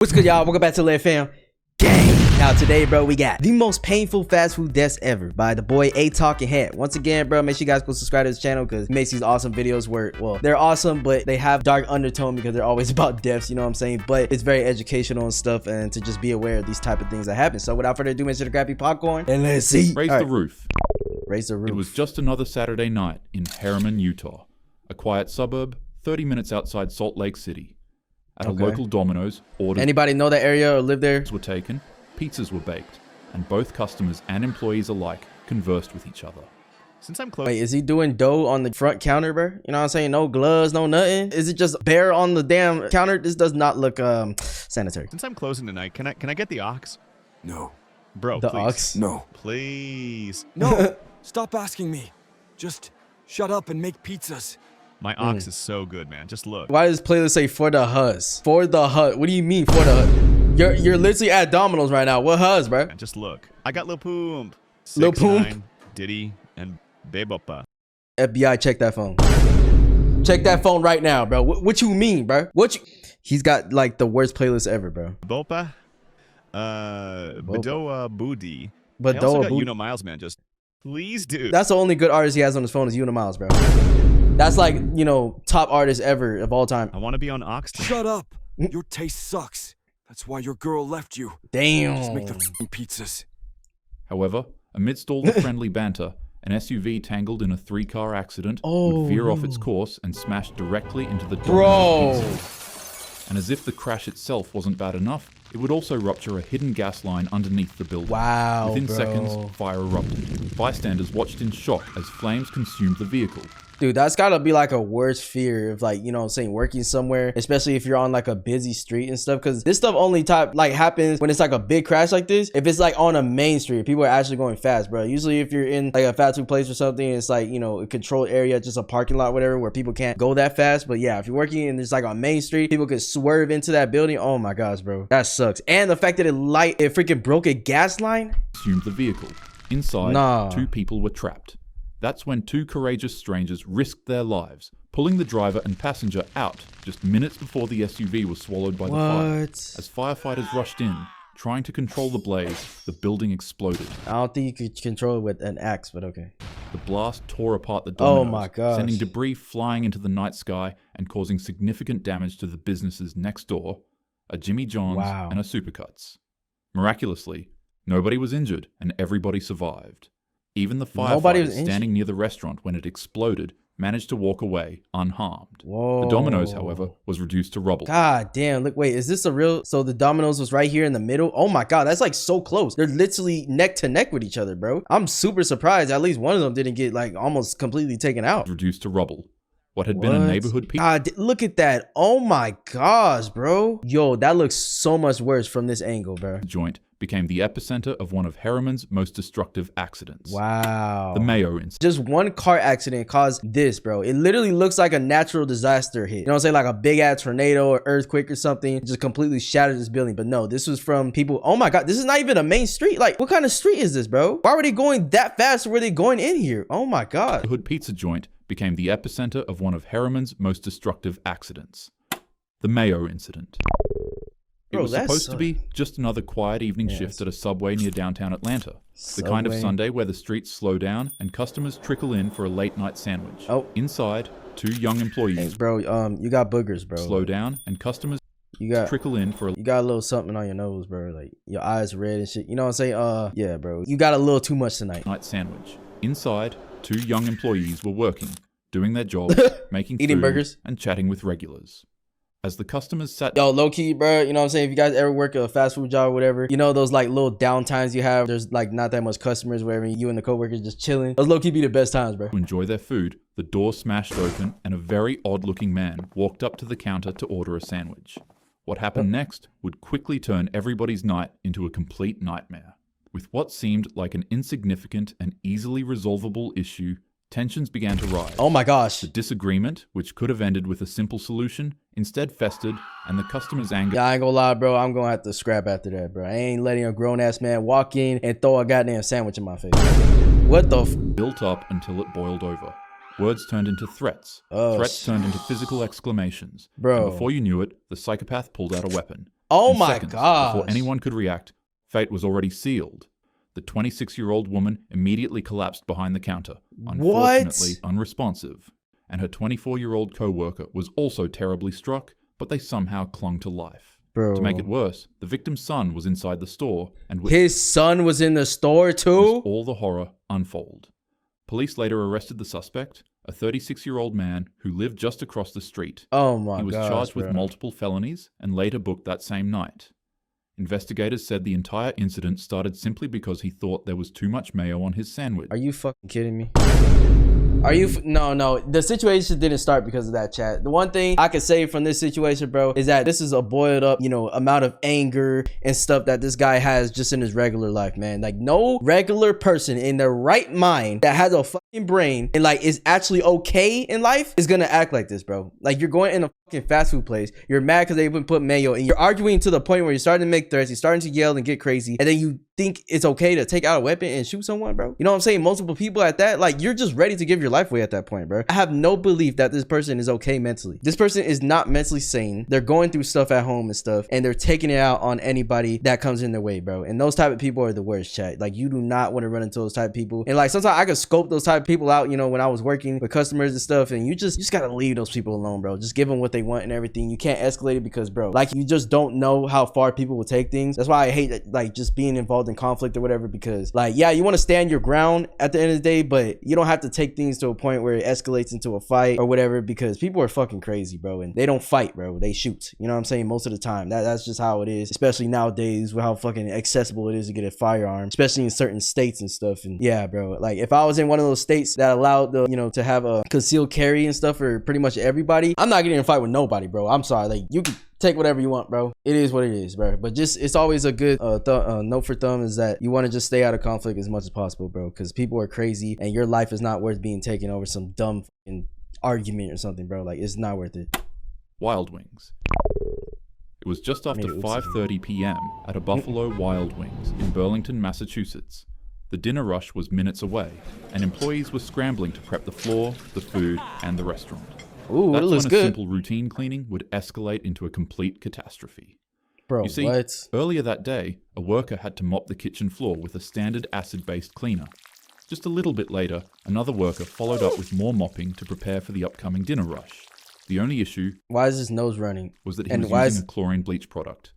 What's good, y'all? Welcome back to RICHLEV fam. Gang. Now today, bro, we got the most painful fast food deaths ever by the boy A Talking Head. Once again, bro, make sure you guys go subscribe to his channel because he makes these awesome videos where, well, they're awesome, but they have dark undertone because they're always about deaths, you know what I'm saying? But it's very educational and stuff, and to just be aware of these type of things that happen. So without further ado, make sure to grab your popcorn and let's see. Raise the roof. Raise the roof. It was just another Saturday night in Harriman, Utah, a quiet suburb 30 minutes outside Salt Lake City. At a local Domino's, orders Anybody know that area or live there? were taken, pizzas were baked, and both customers and employees alike conversed with each other. Since I'm close. Wait, is he doing dough on the front counter, bro? You know what I'm saying? No gloves, no nothing. Is it just bare on the damn counter? This does not look sanitary. Since I'm closing tonight, can I get the ox? No. Bro, The please. ox? No. Please. No. Stop asking me. Just shut up and make pizzas. My ox is so good, man. Just look. Why does playlist say for the hus? For the hut. What do you mean for the hut? You're literally at Domino's right now. What hus, bro? Man, just look. I got Lil Poomp, Lil 6ix9ine, Diddy, and Bebopa. FBI, check that phone. Check that phone right now, bro. What you mean, bro? He's got like the worst playlist ever, bro. Bopa, Badoa Booty. But I also though, got You Know Miles, man. Just please, dude. that's the only good artist he has on his phone is You Know Miles, bro. That's like, you know, top artist ever of all time. I want to be on ox. Shut up. Your taste sucks. That's why your girl left you. Just make the Damn. f***ing pizzas. However, amidst all the friendly banter, an SUV tangled in a 3-car accident would veer off its course and smash directly into the Domino's Bro. pizza. And as if the crash itself wasn't bad enough, it would also rupture a hidden gas line underneath the building. Wow, Within bro. seconds, fire erupted. Bystanders watched in shock as flames consumed the vehicle. Dude, that's gotta be like a worst fear of, like, you know what I'm saying, working somewhere, especially if you're on like a busy street and stuff, because this stuff only happens when it's like a big crash like this. If it's like on a main street, people are actually going fast, bro. Usually if you're in like a fast food place or something, it's like, you know, a controlled area, just a parking lot, whatever, where people can't go that fast. But yeah, if you're working and it's like on Main Street, people could swerve into that building. Oh my gosh, bro, that sucks. And the fact that it freaking broke a gas line. Consumed the vehicle. Inside, 2 people were trapped. That's when 2 courageous strangers risked their lives, pulling the driver and passenger out just minutes before the SUV was swallowed by the fire. As firefighters rushed in, trying to control the blaze, the building exploded. I don't think you could control it with an axe, but okay. The blast tore apart the Domino's, Oh my gosh. sending debris flying into the night sky and causing significant damage to the businesses next door, a Jimmy John's and a Supercuts. Miraculously, nobody was injured and everybody survived. Even the firefighters standing near the restaurant when it exploded managed to walk away unharmed. Whoa. The Domino's, however, was reduced to rubble. God damn, look, wait, is this a real? So the Domino's was right here in the middle? Oh my God, that's like so close. They're literally neck to neck with each other, bro. I'm super surprised at least one of them didn't get like almost completely taken out. Reduced to rubble. What had been a neighborhood pizza God, look at that. Oh my gosh, bro. Yo, that looks so much worse from this angle, bro. joint became the epicenter of one of Harriman's most destructive accidents. Wow. The Mayo incident. Just one car accident caused this, bro. It literally looks like a natural disaster hit. You know what I'm saying? Like a big ass tornado or earthquake or something just completely shattered this building. But no, this was from people. Oh my God, this is not even a main street. Like, what kind of street is this, bro? Why were they going that fast? Or were they going in here? Oh my God. The Hood Pizza joint became the epicenter of one of Harriman's most destructive accidents. The Mayo incident. It was supposed to be just another quiet evening shift at a Subway near downtown Atlanta. The kind of Sunday where the streets slow down and customers trickle in for a late night sandwich. Inside, 2 young employees. Thanks, bro. You got boogers, bro. Slow down and customers trickle in for a... You got a little something on your nose, bro. Like your eyes red and shit. You know what I'm saying? Yeah, bro. You got a little too much tonight. Night sandwich. Inside, 2 young employees were working, doing their job, making eating food, burgers and chatting with regulars. As the customers sat... Yo, low-key, bro, you know what I'm saying? If you guys ever work a fast food job or whatever, you know those like little down times you have, there's like not that much customers, wherever you and the coworkers just chilling. Those low-key be the best times, bro. To enjoy their food, the door smashed open and a very odd-looking man walked up to the counter to order a sandwich. What happened next would quickly turn everybody's night into a complete nightmare. With what seemed like an insignificant and easily resolvable issue, tensions began to rise. Oh my gosh. The disagreement, which could have ended with a simple solution, instead festered, and the customer's anger... Yeah, I ain't gonna lie, bro. I'm gonna have to scrap after that, bro. I ain't letting a grown-ass man walk in and throw a goddamn sandwich in my face. What the f... built up until it boiled over. Words turned into threats. Threats turned into physical exclamations. Bro. And before you knew it, the psychopath pulled out a weapon. Oh In my seconds, gosh. Before anyone could react, fate was already sealed. The 26-year-old woman immediately collapsed behind the counter, unfortunately unresponsive, and her 24-year-old co-worker was also terribly struck, but they somehow clung to life. Bro. To make it worse, the victim's son was inside the store and his son was in the store too? witnessed all the horror unfold. Police later arrested the suspect, a 36-year-old man who lived just across the street. Oh my god. He was charged with multiple felonies and later booked that same night. Investigators said the entire incident started simply because he thought there was too much mayo on his sandwich. Are you fucking kidding me? Are you? No. The situation didn't start because of that, chat. The one thing I could say from this situation, bro, is that this is a boiled up, amount of anger and stuff that this guy has just in his regular life, man. Like, no regular person in their right mind that has a fucking brain and like is actually okay in life is gonna act like this, bro. Like, you're going in a fucking fast food place. You're mad because they even put mayo, and you're arguing to the point where you're starting to make threats. You're starting to yell and get crazy, and then you think it's okay to take out a weapon and shoot someone, bro. You know what I'm saying? Multiple people at that. Like, you're just ready to give your life away at that point, bro. I have no belief that this person is okay mentally. This person is not mentally sane. They're going through stuff at home and stuff, and they're taking it out on anybody that comes in their way, bro. And those type of people are the worst, chat. Like, you do not want to run into those type of people. And like, sometimes I could scope those type of people out, when I was working with customers and stuff, and you just gotta leave those people alone, bro. Just give them what they want and everything. You can't escalate it because, bro, like, you just don't know how far people will take things. That's why I hate that, like, just being involved in conflict or whatever, because like, yeah, you want to stand your ground at the end of the day, but you don't have to take things to a point where it escalates into a fight or whatever, because people are fucking crazy, bro, and they don't fight, bro. They shoot. You know what I'm saying? Most of the time. That's just how it is, especially nowadays with how fucking accessible it is to get a firearm, especially in certain states and stuff. And yeah, bro, like, if I was in one of those states that allowed the, to have a concealed carry and stuff for pretty much everybody, I'm not getting in a fight with nobody, bro. I'm sorry. Like, you can take whatever you want, bro. It is what it is, bro. But just, it's always a good note for thumb is that you want to just stay out of conflict as much as possible, bro, because people are crazy and your life is not worth being taken over some dumb fucking argument or something, bro. Like, it's not worth it. Wild Wings. It was just after 5:30 p.m. at a Buffalo Wild Wings in Burlington, Massachusetts. The dinner rush was minutes away, and employees were scrambling to prep the floor, the food, and the restaurant. Ooh, That's it looks when a good. simple routine cleaning would escalate into a complete catastrophe. Bro, you see, what? earlier that day, a worker had to mop the kitchen floor with a standard acid-based cleaner. Just a little bit later, another worker followed up with more mopping to prepare for the upcoming dinner rush. The only issue Why is his nose running? was that he was using a chlorine bleach product.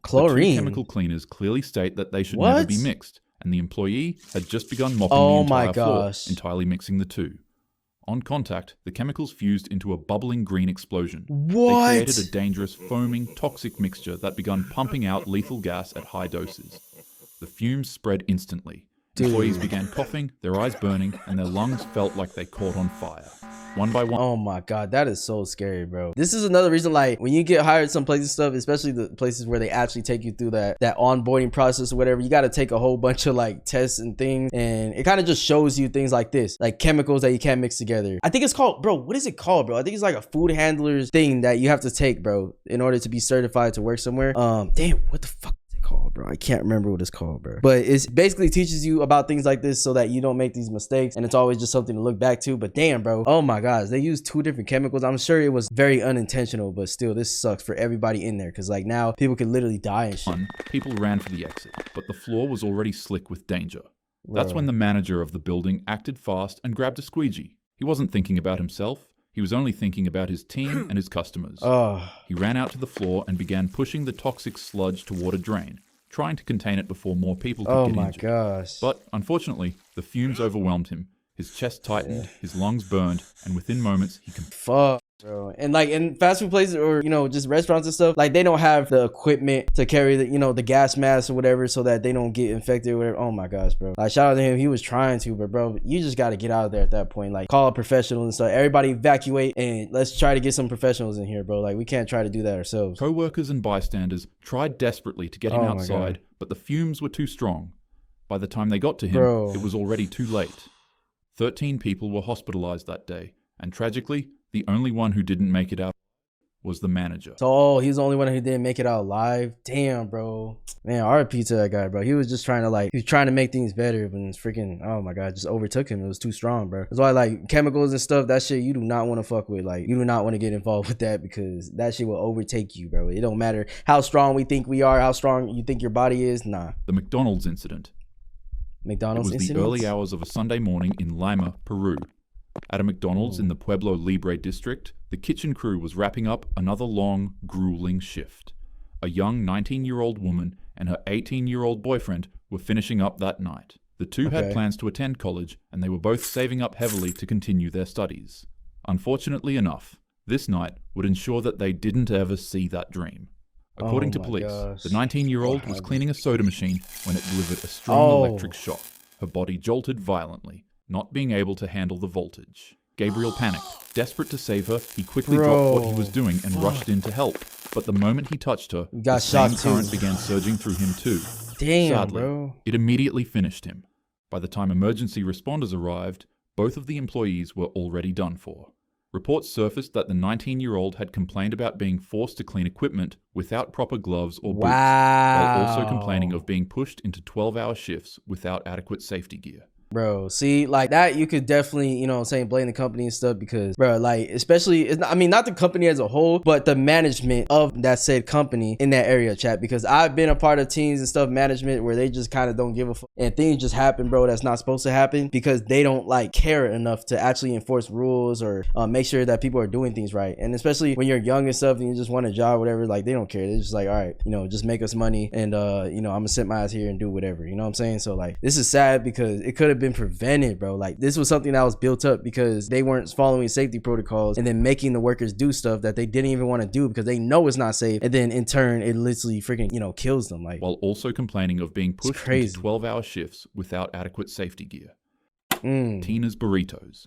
Chlorine? The two chemical cleaners clearly state that they should never be mixed, and the employee had just begun mopping the entire floor, entirely mixing the two. On contact, the chemicals fused into a bubbling green explosion. What? They created a dangerous, foaming, toxic mixture that began pumping out lethal gas at high doses. The fumes spread instantly. Employees began coughing, their eyes burning, and their lungs felt like they caught on fire. One by one. Oh my god, that is so scary, bro. This is another reason, like, when you get hired some places and stuff, especially the places where they actually take you through that onboarding process or whatever, you got to take a whole bunch of like tests and things, and it kind of just shows you things like this, like chemicals that you can't mix together. I think it's called, bro, what is it called, bro? I think it's like a food handler's thing that you have to take, bro, in order to be certified to work somewhere. Damn, what the fuck called, bro? I can't remember what it's called, bro, but it's basically teaches you about things like this so that you don't make these mistakes, and it's always just something to look back to. But damn, bro, oh my gosh, they used two different chemicals. I'm sure it was very unintentional, but still, this sucks for everybody in there, because like now people could literally die and shit. People ran for the exit, but the floor was already slick with danger. That's when the manager of the building acted fast and grabbed a squeegee. He wasn't thinking about himself. He was only thinking about his team and his customers. He ran out to the floor and began pushing the toxic sludge toward a drain, trying to contain it before more people could get injured. Gosh. But unfortunately, the fumes overwhelmed him. His chest tightened, his lungs burned, and within moments he Fuck, bro. And like in fast food places or, just restaurants and stuff, like they don't have the equipment to carry the, the gas mask or whatever so that they don't get infected or whatever. Oh my gosh, bro. Like, shout out to him. He was trying to, but bro, you just got to get out of there at that point. Like, call a professional and stuff. Everybody evacuate and let's try to get some professionals in here, bro. Like, we can't try to do that ourselves. Co-workers and bystanders tried desperately to get him outside, but the fumes were too strong. By the time they got to him, it was already too late. 13 people were hospitalized that day, and tragically, the only one who didn't make it out was the manager. So he's the only one who didn't make it out alive. Damn, bro. Man, RIP to that guy, bro. He was just trying to make things better, but it's freaking, oh my god, just overtook him. It was too strong, bro. That's why like chemicals and stuff, that shit you do not want to fuck with. Like you do not want to get involved with that because that shit will overtake you, bro. It don't matter how strong we think we are, how strong you think your body is. Nah. The McDonald's incident. It was the early hours of a Sunday morning in Lima, Peru. At a McDonald's in the Pueblo Libre district, the kitchen crew was wrapping up another long, grueling shift. A young 19-year-old woman and her 18-year-old boyfriend were finishing up that night. The two had plans to attend college, and they were both saving up heavily to continue their studies. Unfortunately enough, this night would ensure that they didn't ever see that dream. According to police, the 19-year-old was cleaning a soda machine when it delivered a strong electric shock. Her body jolted violently, not being able to handle the voltage. Gabriel panicked. Desperate to save her, he quickly dropped what he was doing and rushed in to help. But the moment he touched her, the same current began surging through him too. Damn, Sadly, bro. It immediately finished him. By the time emergency responders arrived, both of the employees were already done for. Reports surfaced that the 19-year-old had complained about being forced to clean equipment without proper gloves or boots, while also complaining of being pushed into 12-hour shifts without adequate safety gear. Bro, see, like that, you could definitely, you know what I'm saying, blame the company and stuff because, bro, like, especially, it's not, I mean, not the company as a whole, but the management of that said company in that area, chat, because I've been a part of teams and stuff, management, where they just kind of don't give a fuck, and things just happen, bro, that's not supposed to happen because they don't, like, care enough to actually enforce rules or make sure that people are doing things right. And especially when you're young and stuff and you just want a job or whatever, like, they don't care. They're just like, all right, you know, just make us money and, you know, I'm gonna sit my ass here and do whatever, you know what I'm saying? So, like, this is sad because it could have been prevented, bro. Like this was something that was built up because they weren't following safety protocols and then making the workers do stuff that they didn't even want to do because they know it's not safe, and then in turn it literally freaking, you know, kills them. Like, while also complaining of being pushed into 12-hour shifts without adequate safety gear. Tina's Burritos.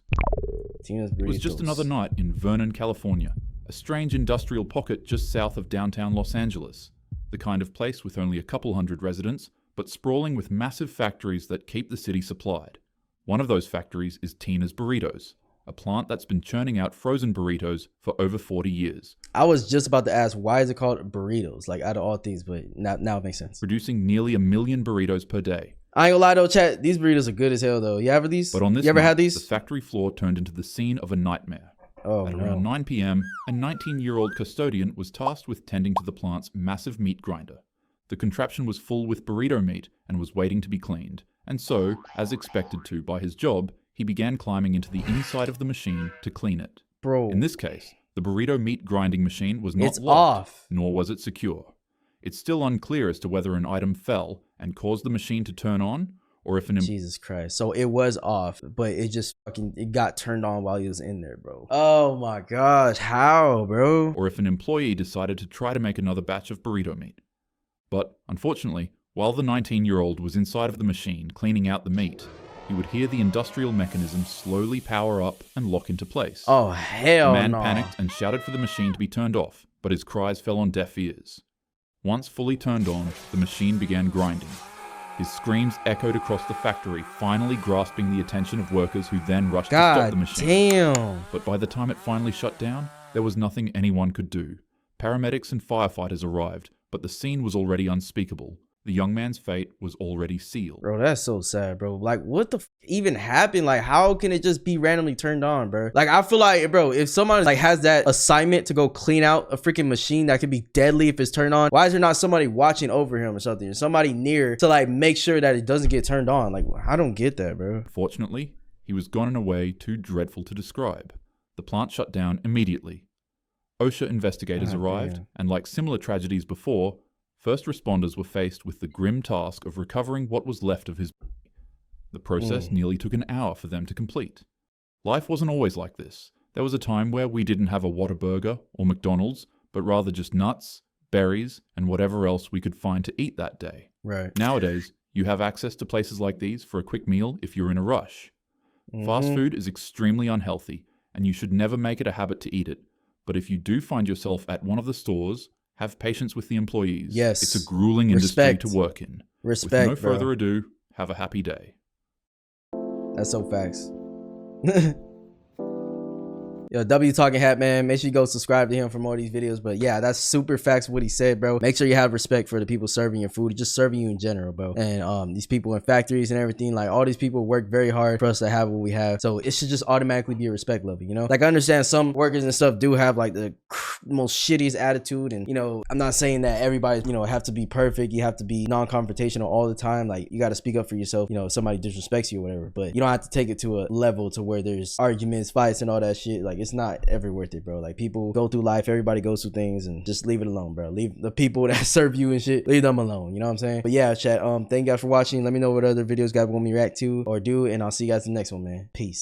It was just another night in Vernon, California, a strange industrial pocket just south of downtown Los Angeles, the kind of place with only a couple hundred residents but sprawling with massive factories that keep the city supplied. One of those factories is Tina's Burritos, a plant that's been churning out frozen burritos for over 40 years. I was just about to ask, why is it called burritos? Like, out of all things, but now it makes sense. Producing nearly 1 million burritos per day. I ain't gonna lie though, chat, these burritos are good as hell though. You ever these? But on this you ever night, had these? The factory floor turned into the scene of a nightmare. At around 9 p.m., a 19-year-old custodian was tasked with tending to the plant's massive meat grinder. The contraption was full with burrito meat and was waiting to be cleaned. And so, as expected to by his job, he began climbing into the inside of the machine to clean it. Bro. In this case, the burrito meat grinding machine was not locked, off, nor was it secure. It's still unclear as to whether an item fell and caused the machine to turn on, or if an... Jesus Christ. So it was off, but it just it got turned on while he was in there, bro. Oh my gosh, how, bro? Or if an employee decided to try to make another batch of burrito meat. But, unfortunately, while the 19-year-old was inside of the machine cleaning out the meat, he would hear the industrial mechanism slowly power up and lock into place. Oh, hell no. The man panicked and shouted for the machine to be turned off, but his cries fell on deaf ears. Once fully turned on, the machine began grinding. His screams echoed across the factory, finally grasping the attention of workers who then rushed to stop the machine. Damn. But by the time it finally shut down, there was nothing anyone could do. Paramedics and firefighters arrived, but the scene was already unspeakable. The young man's fate was already sealed. Bro, that's so sad, bro. Like, what the even happened? Like, how can it just be randomly turned on, bro? Like, I feel like, bro, if someone like has that assignment to go clean out a freaking machine that could be deadly if it's turned on, why is there not somebody watching over him or something? Or somebody near to like make sure that it doesn't get turned on? Like, I don't get that, bro. Fortunately, he was gone in a way too dreadful to describe. The plant shut down immediately. OSHA investigators arrived, and like similar tragedies before, first responders were faced with the grim task of recovering what was left of his body. The process nearly took an hour for them to complete. Life wasn't always like this. There was a time where we didn't have a Whataburger or McDonald's, but rather just nuts, berries, and whatever else we could find to eat that day. Right. Nowadays, you have access to places like these for a quick meal if you're in a rush. Fast food is extremely unhealthy, and you should never make it a habit to eat it. But if you do find yourself at one of the stores, have patience with the employees. Yes. It's a grueling industry to work in. Respect, with no further ado, have a happy day. That's so facts. Yo, W Talking Hat, man. Make sure you go subscribe to him for more of these videos. But yeah, that's super facts what he said, bro. Make sure you have respect for the people serving your food, just serving you in general, bro. And these people in factories and everything, like all these people work very hard for us to have what we have. So it should just automatically be a respect level, you know? Like I understand some workers and stuff do have like the most shittiest attitude, and you know, I'm not saying that everybody, you know, have to be perfect. You have to be non-confrontational all the time. Like you got to speak up for yourself, you know, if somebody disrespects you or whatever, but you don't have to take it to a level to where there's arguments, fights, and all that shit. Like it's not ever worth it, bro. Like people go through life, everybody goes through things, and just leave it alone, bro. Leave the people that serve you and shit, leave them alone, you know what I'm saying? But yeah, chat, thank you guys for watching. Let me know what other videos guys want me to react to or do, and I'll see you guys in the next one, man. Peace.